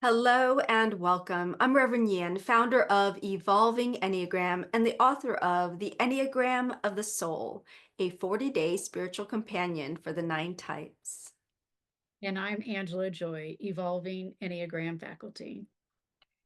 Hello and welcome. I'm Reverend Yin, founder of Evolving Enneagram and the author of The Enneagram of the Soul, a 40-day spiritual companion for the 9 types. And I'm Angela Joy, Evolving Enneagram Faculty.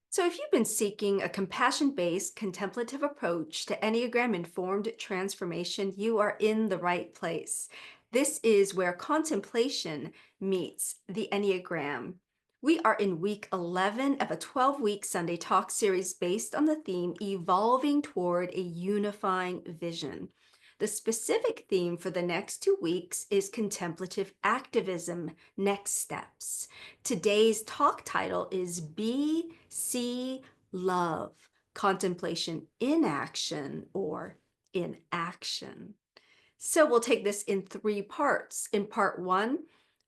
So if you've been seeking a compassion-based contemplative approach to Enneagram-informed transformation, you are in the right place. This is where contemplation meets the Enneagram. We are in week 11 of a 12-week Sunday talk series based on the theme Evolving Toward a Unifying Vision. The specific theme for the next 2 weeks is Contemplative Activism, Next Steps. Today's talk title is Be, See, Love, Contemplation in Action or in Action. So we'll take this in 3 parts. In part 1,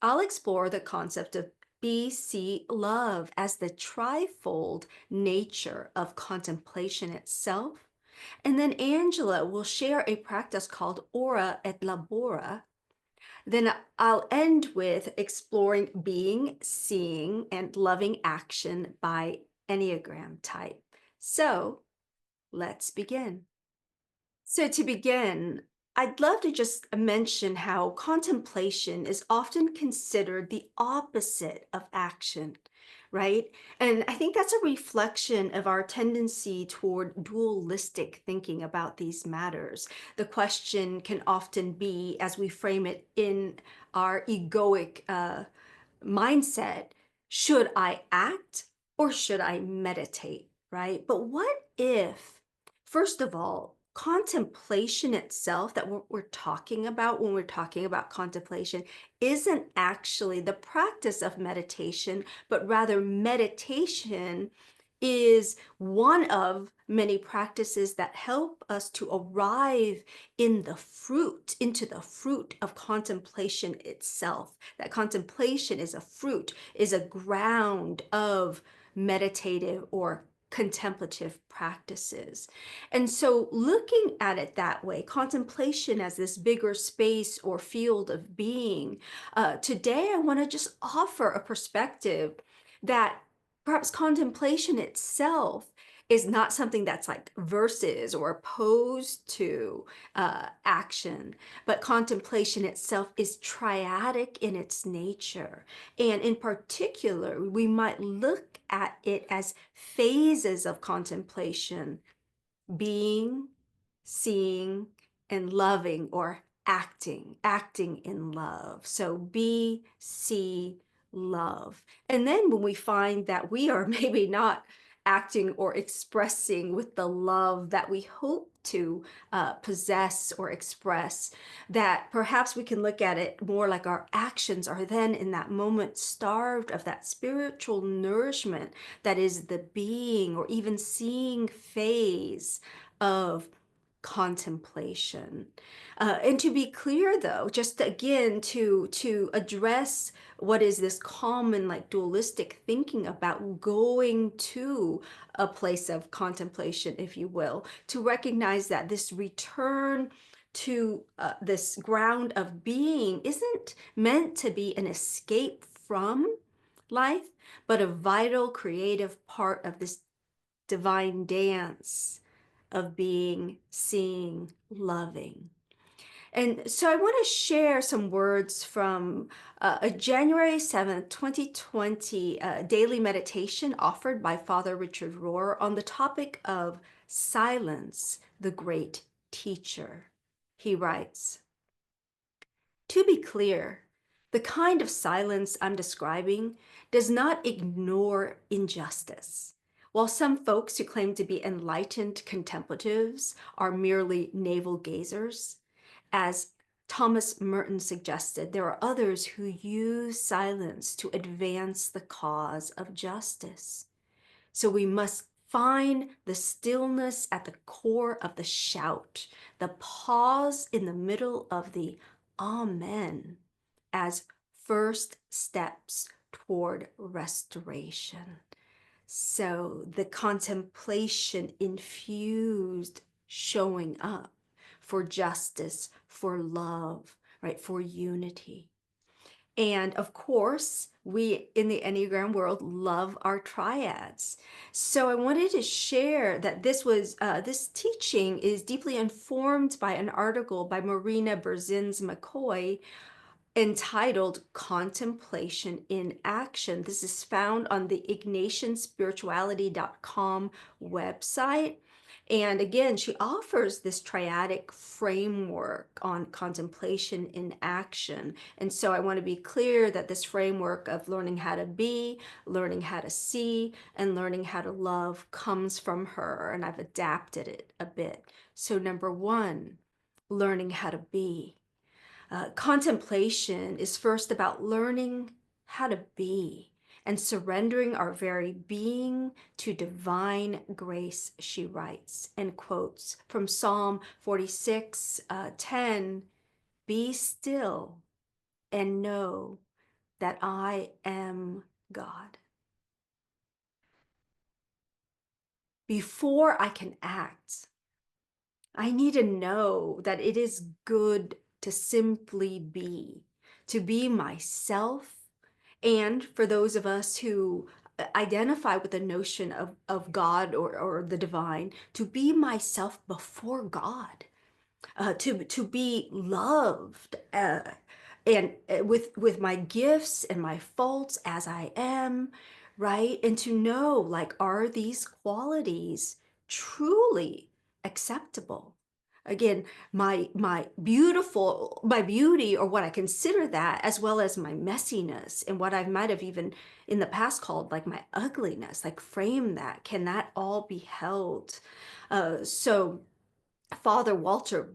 I'll explore the concept of be, see, love as the trifold nature of contemplation itself. And then Angela will share a practice called Ora et Labora. Then I'll end with exploring being, seeing, and loving action by Enneagram Type. So let's begin. So to begin, I'd love to just mention how contemplation is often considered the opposite of action, right? And I think that's a reflection of our tendency toward dualistic thinking about these matters. The question can often be, as we frame it in our egoic mindset, should I act or should I meditate, right? But what if, first of all, contemplation itself that we're talking about when we're talking about contemplation isn't actually the practice of meditation, but rather meditation is one of many practices that help us to arrive into the fruit of contemplation itself. That contemplation is a fruit, is a ground of meditative or contemplative practices. And so looking at it that way, contemplation as this bigger space or field of being, today I want to just offer a perspective that perhaps contemplation itself is not something that's like versus or opposed to action, but contemplation itself is triadic in its nature. And in particular, we might look at it as phases of contemplation: being, seeing, and loving, or acting in love. So be, see, love. And then when we find that we are maybe not acting or expressing with the love that we hope to possess or express, that perhaps we can look at it more like our actions are then in that moment starved of that spiritual nourishment that is the being or even seeing phase of contemplation. And to be clear, though, just again to address what is this common like dualistic thinking about going to a place of contemplation, if you will, to recognize that this return to this ground of being isn't meant to be an escape from life, but a vital creative part of this divine dance of being, seeing, loving. And so I want to share some words from a January 7th, 2020 daily meditation offered by Father Richard Rohr on the topic of silence, the great teacher. He writes, "To be clear, the kind of silence I'm describing does not ignore injustice. While some folks who claim to be enlightened contemplatives are merely navel gazers, as Thomas Merton suggested, there are others who use silence to advance the cause of justice. So we must find the stillness at the core of the shout, the pause in the middle of the Amen as first steps toward restoration." So the contemplation infused showing up for justice, for love, right, for unity. And of course, we in the Enneagram world love our triads. So I wanted to share that this teaching is deeply informed by an article by Marina Berzins McCoy entitled Contemplation in Action. This is found on the ignatianspirituality.com website. And again, she offers this triadic framework on contemplation in action. And so I want to be clear that this framework of learning how to be, learning how to see, and learning how to love comes from her, and I've adapted it a bit. So, number one, learning how to be. Contemplation is first about learning how to be and surrendering our very being to divine grace, she writes, and quotes from Psalm 46, 10, "Be still and know that I am God." Before I can act, I need to know that it is good to simply be, to be myself. And for those of us who identify with the notion of God or the divine, to be myself before God, to be loved, and with my gifts and my faults as I am, right? And to know, like, are these qualities truly acceptable? Again, my beauty, or what I consider that, as well as my messiness and what I might have even in the past called like my ugliness, like frame that. Can that all be held? So Father Walter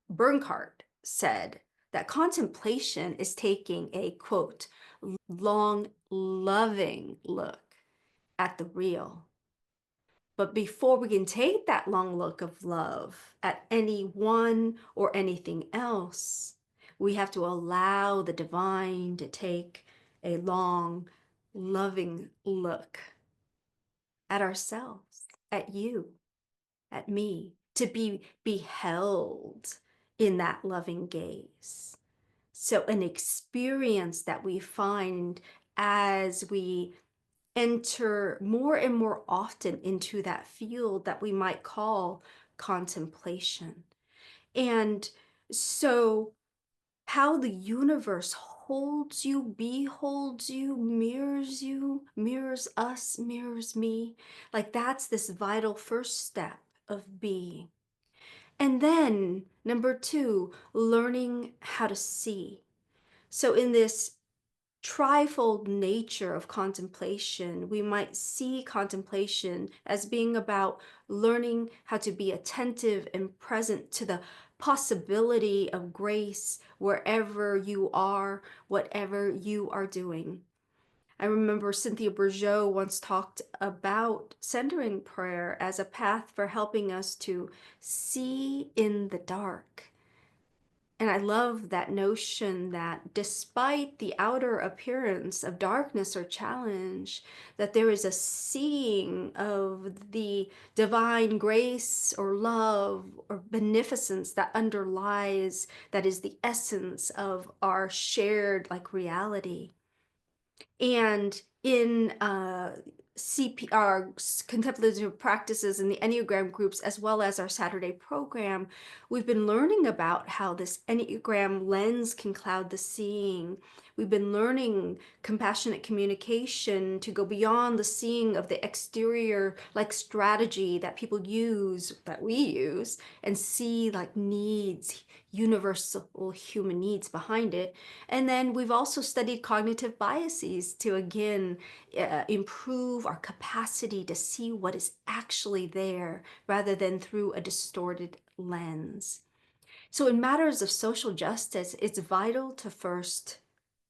Bernhardt said that contemplation is taking a quote, long, loving look at the real. But before we can take that long look of love at anyone or anything else, we have to allow the divine to take a long, loving look at ourselves, at you, at me, to be beheld in that loving gaze. So, an experience that we find as we enter more and more often into that field that we might call contemplation. And so, how the universe holds you, beholds you, mirrors us, mirrors me. Like that's this vital first step of being. And then, number two, learning how to see. So, in this trifold nature of contemplation, we might see contemplation as being about learning how to be attentive and present to the possibility of grace wherever you are, whatever you are doing. I remember Cynthia Bourgeault once talked about centering prayer as a path for helping us to see in the dark. And I love that notion that despite the outer appearance of darkness or challenge, that there is a seeing of the divine grace or love or beneficence that underlies, that is the essence of our shared like reality. And in CPR, contemplative practices in the Enneagram groups, as well as our Saturday program, we've been learning about how this Enneagram lens can cloud the seeing. We've been learning compassionate communication to go beyond the seeing of the exterior, like strategy that people use, that we use, and see like needs, universal human needs behind it. And then we've also studied cognitive biases to again improve our capacity to see what is actually there rather than through a distorted lens. So, in matters of social justice, it's vital to first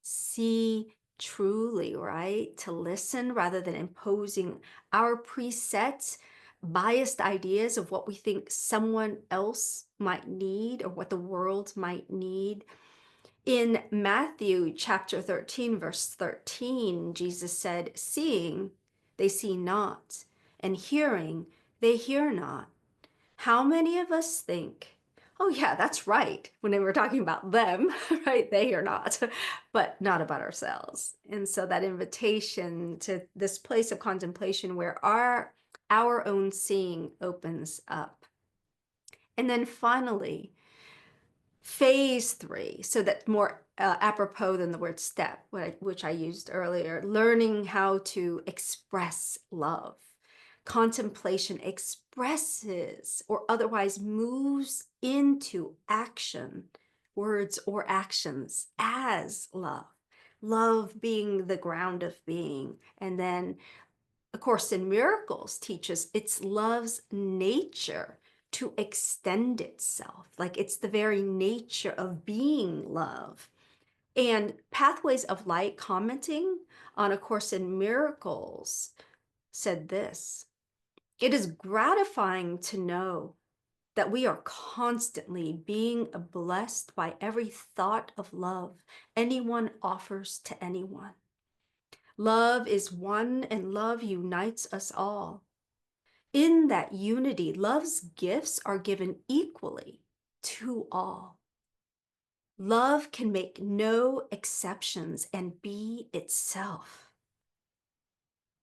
see truly, right? To listen rather than imposing our preset, biased ideas of what we think someone else might need or what the world might need. In Matthew chapter 13, verse 13, Jesus said, "Seeing, they see not, and hearing, they hear not." How many of us think, Oh, yeah, that's right. When we're talking about them, right? They are not, but not about ourselves. And so that invitation to this place of contemplation where our own seeing opens up. And then finally, phase three, so that's more apropos than the word step, which I used earlier, learning how to express love. Contemplation expresses or otherwise moves into action, words or actions as love. Love being the ground of being. And then A Course in Miracles teaches it's love's nature to extend itself. Like it's the very nature of being love. And Pathways of Light, commenting on A Course in Miracles, said this: it is gratifying to know that we are constantly being blessed by every thought of love anyone offers to anyone. Love is one and love unites us all. In that unity, love's gifts are given equally to all. Love can make no exceptions and be itself.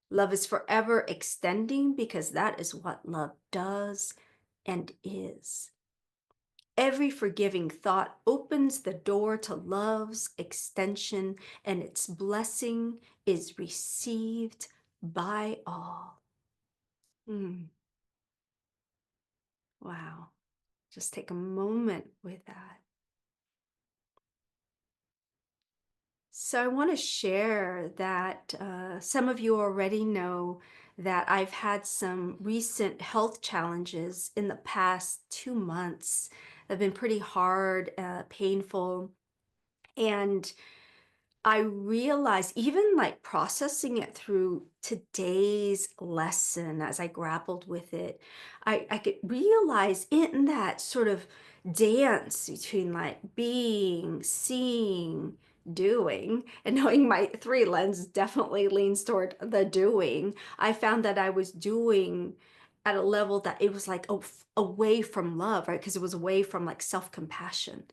Love is forever extending because that is what love does and is. Every forgiving thought opens the door to love's extension, and its blessing is received by all. Mm, wow. Just take a moment with that. So, I want to share that some of you already know that I've had some recent health challenges in the past 2 months. They've been pretty hard, painful. And I realized, even like processing it through today's lesson as I grappled with it, I could realize in that sort of dance between like being, seeing, doing, and knowing my three lens definitely leans toward the doing. I found that I was doing at a level that it was like away from love, right? Because it was away from like self-compassion,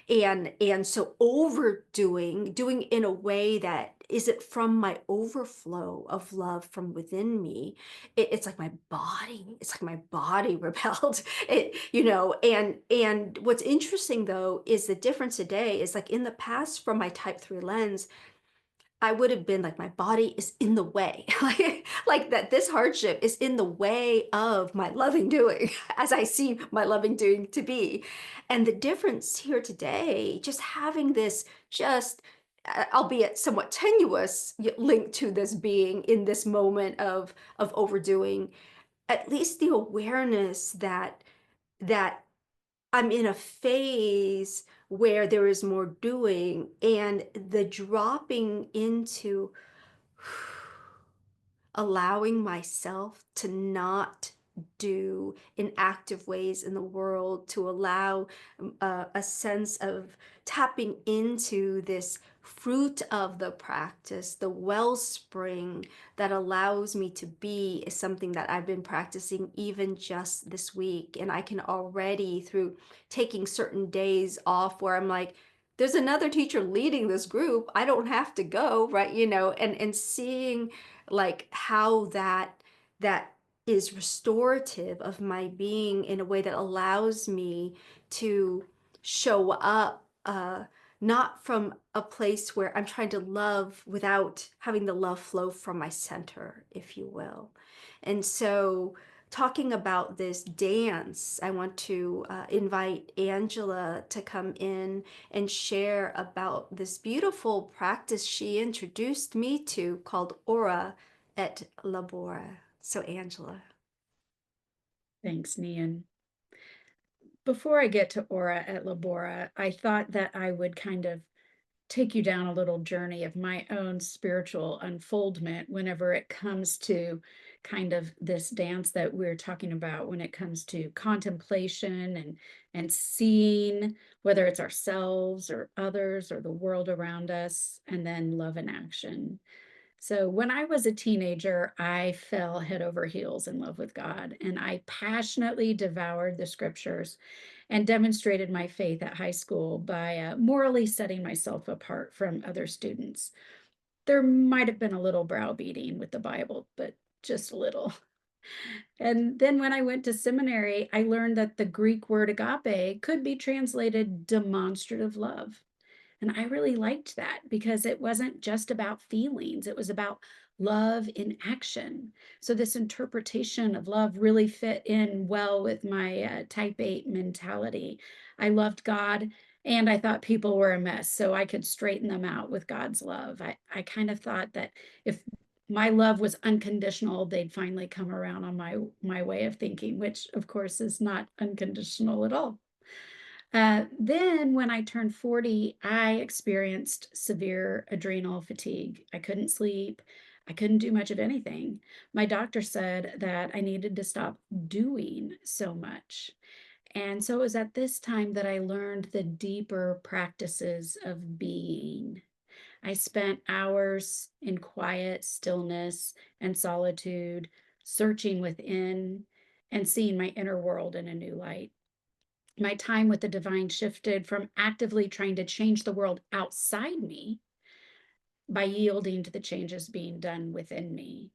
and so overdoing, doing in a way that isn't from my overflow of love from within me. It's like my body rebelled. And what's interesting though is the difference today is like in the past, from my type 3 lens, I would have been like, my body is in the way. Like that this hardship is in the way of my loving doing, as I see my loving doing to be. And the difference here today, just having this, just albeit somewhat tenuous link to this being in this moment of overdoing, at least the awareness that I'm in a phase where there is more doing, and the dropping into allowing myself to not do in active ways in the world, to allow a sense of tapping into this fruit of the practice, the wellspring that allows me to be, is something that I've been practicing even just this week. And I can already, through taking certain days off where I'm like, there's another teacher leading this group, I don't have to go, right? And seeing like how that is restorative of my being in a way that allows me to show up, not from a place where I'm trying to love without having the love flow from my center, if you will. And so, talking about this dance, I want to invite Angela to come in and share about this beautiful practice she introduced me to called Aura et Labora. So, Angela. Thanks, Nian. Before I get to Aura et Labora, I thought that I would kind of take you down a little journey of my own spiritual unfoldment whenever it comes to kind of this dance that we're talking about, when it comes to contemplation and seeing, whether it's ourselves or others or the world around us, and then love and action. So when I was a teenager, I fell head over heels in love with God, and I passionately devoured the scriptures and demonstrated my faith at high school by morally setting myself apart from other students. There might have been a little browbeating with the Bible, but just a little. And then when I went to seminary, I learned that the Greek word agape could be translated demonstrative love. And I really liked that because it wasn't just about feelings, it was about love in action. So, this interpretation of love really fit in well with my type 8 mentality. I loved God and I thought people were a mess, so I could straighten them out with God's love. I kind of thought that if my love was unconditional, they'd finally come around on my way of thinking, which of course is not unconditional at all. Then, when I turned 40, I experienced severe adrenal fatigue. I couldn't sleep. I couldn't do much of anything. My doctor said that I needed to stop doing so much. And so it was at this time that I learned the deeper practices of being. I spent hours in quiet stillness and solitude, searching within and seeing my inner world in a new light. My time with the divine shifted from actively trying to change the world outside me by yielding to the changes being done within me.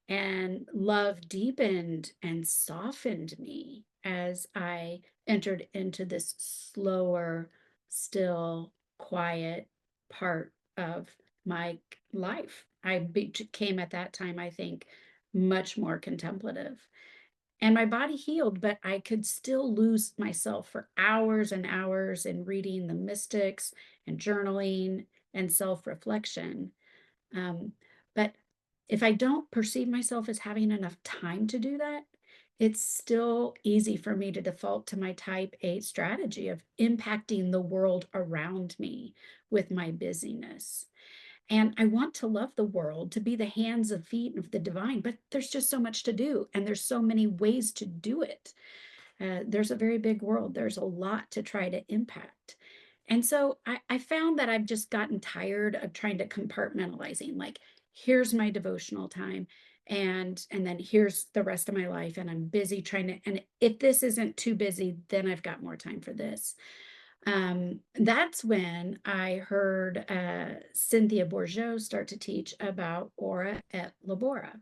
And love deepened and softened me as I entered into this slower, still, quiet part of my life. I became at that time, I think, much more contemplative. And my body healed, but I could still lose myself for hours and hours in reading the mystics and journaling and self reflection. Um, but if I don't perceive myself as having enough time to do that, it's still easy for me to default to my type 8 strategy of impacting the world around me with my busyness. And I want to love the world, to be the hands and feet of the divine, but there's just so much to do, and there's so many ways to do it. There's a very big world, there's a lot to try to impact. And so I found that I've just gotten tired of trying to compartmentalizing, like, here's my devotional time. And then here's the rest of my life, and I'm busy trying to, and if this isn't too busy, then I've got more time for this. That's when I heard Cynthia Bourgeot start to teach about ora et labora.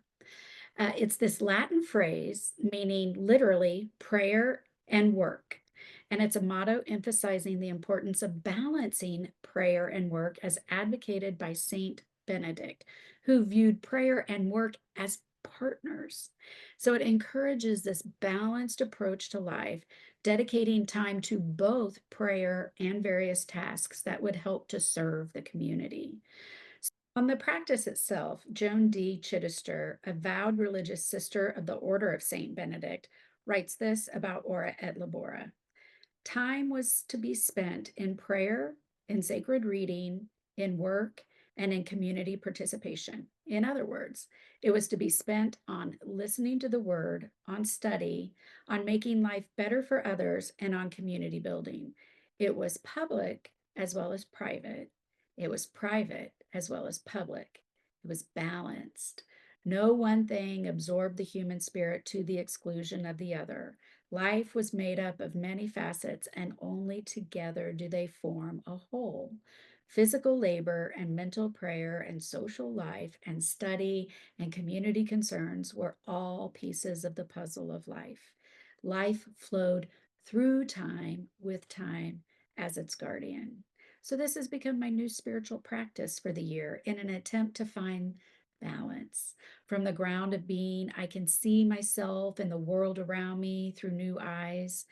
It's this Latin phrase meaning literally prayer and work. And it's a motto emphasizing the importance of balancing prayer and work as advocated by Saint Benedict, who viewed prayer and work as partners. So it encourages this balanced approach to life, dedicating time to both prayer and various tasks that would help to serve the community. On the practice itself, Joan D. Chittister, a vowed religious sister of the Order of Saint Benedict, writes this about Ora et Labora. Time was to be spent in prayer, in sacred reading, in work, and in community participation. In other words, it was to be spent on listening to the word, on study, on making life better for others, and on community building. It was public as well as private. It was private as well as public. It was balanced. No one thing absorbed the human spirit to the exclusion of the other. Life was made up of many facets, and only together do they form a whole. Physical labor and mental prayer and social life and study and community concerns were all pieces of the puzzle of life. Life flowed through time with time as its guardian. So, this has become my new spiritual practice for the year in an attempt to find balance. From the ground of being, I can see myself and the world around me through new eyes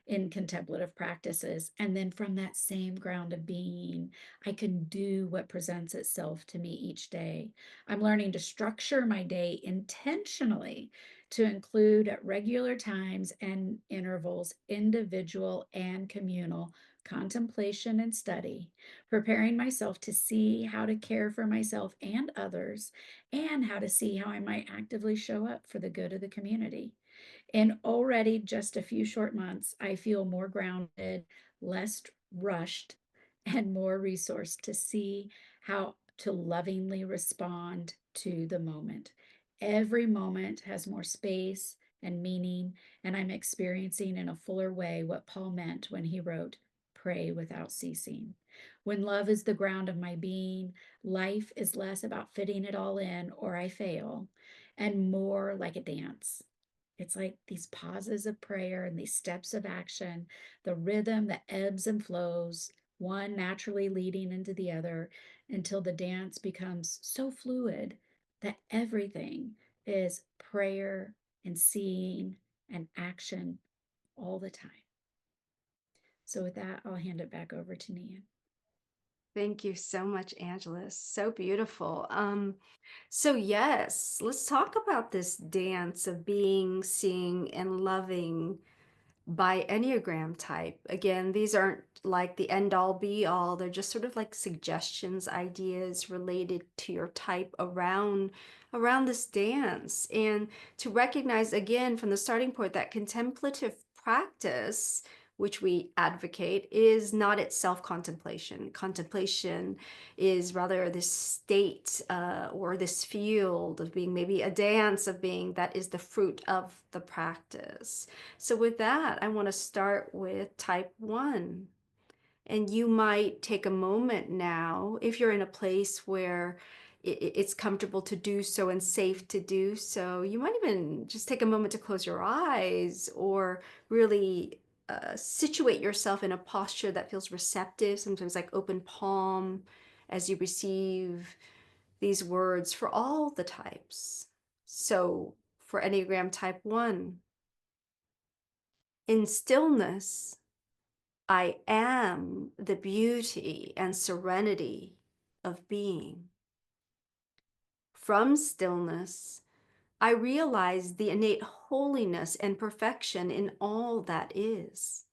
in contemplative practices. And then from that same ground of being, I can do what presents itself to me each day. I'm learning to structure my day intentionally to include at regular times and intervals, individual and communal contemplation and study, preparing myself to see how to care for myself and others, and how to see how I might actively show up for the good of the community. In already just a few short months, I feel more grounded, less rushed, and more resourced to see how to lovingly respond to the moment. Every moment has more space and meaning, and I'm experiencing in a fuller way what Paul meant when he wrote, "Pray without ceasing." When love is the ground of my being, life is less about fitting it all in or I fail, and more like a dance. It's like these pauses of prayer and these steps of action, the rhythm that ebbs and flows, one naturally leading into the other until the dance becomes so fluid that everything is prayer and seeing and action all the time. So, with that, I'll hand it back over to Nian. Thank you so much, Angela. So beautiful. So yes, let's talk about this dance of being, seeing, and loving by Enneagram type. Again, these aren't like the end all be all. They're just sort of like suggestions, ideas related to your type around this dance. And to recognize again from the starting point that contemplative practice, which we advocate, is not itself contemplation. Contemplation is rather this state or this field of being, maybe a dance of being that is the fruit of the practice. So with that, I want to start with type 1. And you might take a moment now, if you're in a place where it's comfortable to do so and safe to do so, you might even just take a moment to close your eyes or really situate yourself in a posture that feels receptive, sometimes like open palm as you receive these words for all the types. So for Enneagram type 1, in stillness, I am the beauty and serenity of being. From stillness, I realize the innate holiness and perfection in all that is.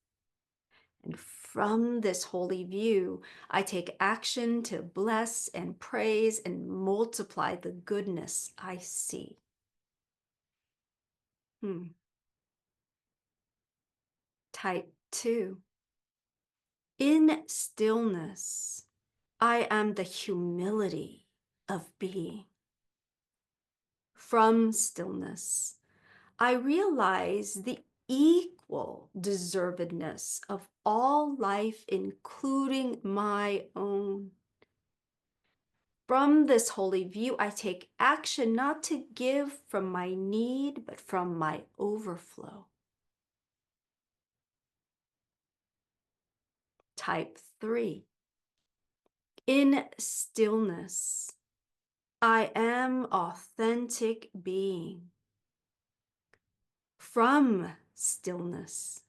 And from this holy view, I take action to bless and praise and multiply the goodness I see. Type 2. In stillness, I am the humility of being. From stillness, I realize the equal deservedness of all life, including my own. From this holy view, I take action not to give from my need, but from my overflow. Type 3. In stillness, I am authentic being. From stillness,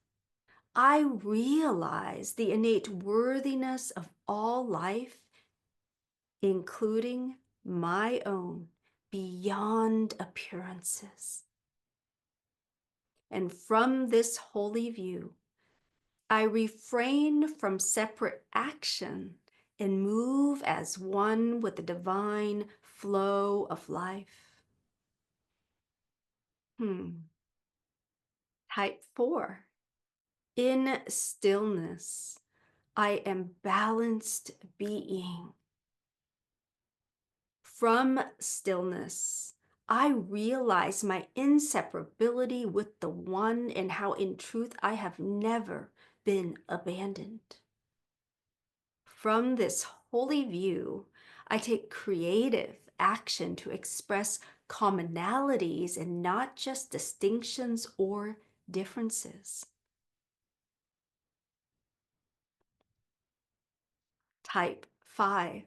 I realize the innate worthiness of all life, including my own, beyond appearances. And from this holy view, I refrain from separate action and move as one with the divine flow of life. Type 4. In stillness, I am balanced being. From stillness, I realize my inseparability with the One and how in truth I have never been abandoned. From this holy view, I take creative action to express commonalities and not just distinctions or differences. Type 5.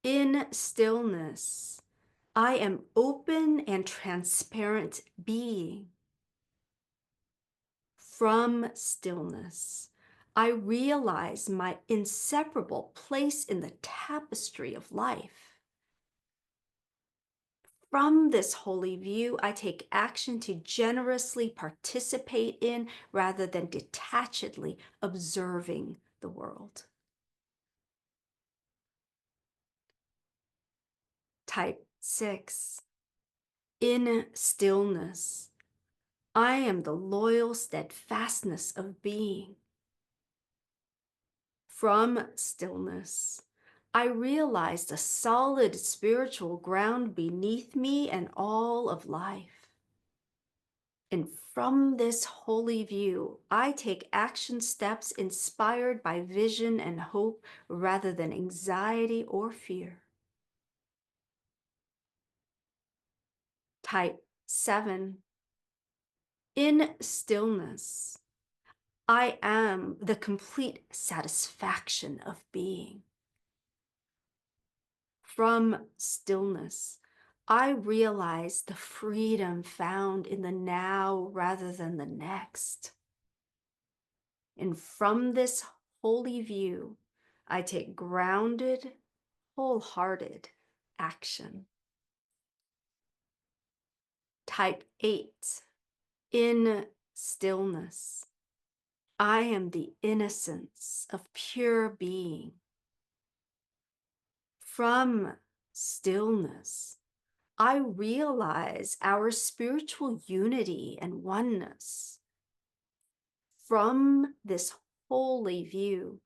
In stillness, I am open and transparent being. From stillness, I realize my inseparable place in the tapestry of life. From this holy view, I take action to generously participate in rather than detachedly observing the world. Type 6. In stillness, I am the loyal steadfastness of being. From stillness, I realized a solid spiritual ground beneath me and all of life. And from this holy view, I take action steps inspired by vision and hope rather than anxiety or fear. Type 7. In stillness, I am the complete satisfaction of being. From stillness, I realize the freedom found in the now rather than the next. And from this holy view, I take grounded, wholehearted action. Type 8. In stillness, I am the innocence of pure being. From stillness, I realize our spiritual unity and oneness. From this holy view,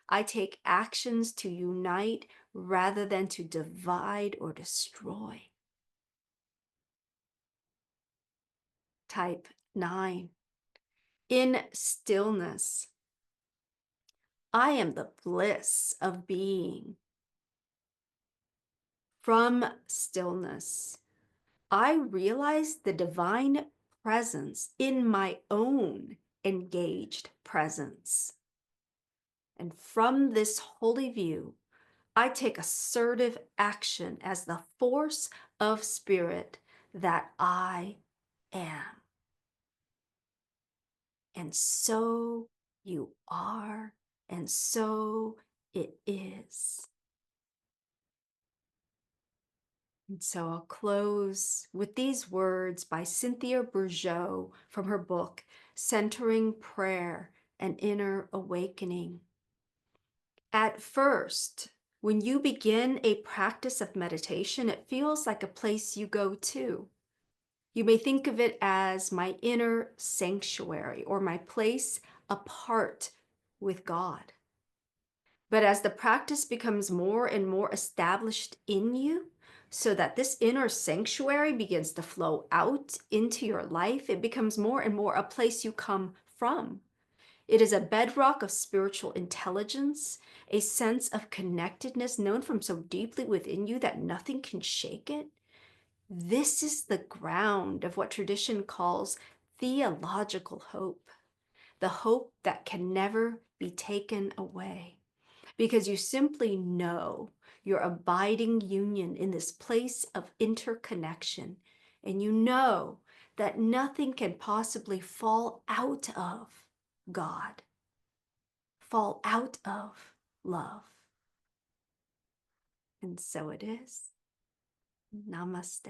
I take actions to unite rather than to divide or destroy. Type 9. In stillness, I am the bliss of being. From stillness, I realize the divine presence in my own engaged presence. And from this holy view, I take assertive action as the force of spirit that I am. And so you are, and so it is. And so I'll close with these words by Cynthia Bourgeault from her book, Centering Prayer and Inner Awakening. At first, when you begin a practice of meditation, it feels like a place you go to. You may think of it as my inner sanctuary or my place apart with God. But as the practice becomes more and more established in you, so that this inner sanctuary begins to flow out into your life, it becomes more and more a place you come from. It is a bedrock of spiritual intelligence, a sense of connectedness known from so deeply within you that nothing can shake it. This is the ground of what tradition calls theological hope, the hope that can never be taken away, because you simply know your abiding union in this place of interconnection, and you know that nothing can possibly fall out of God, fall out of love. And so it is. Namaste.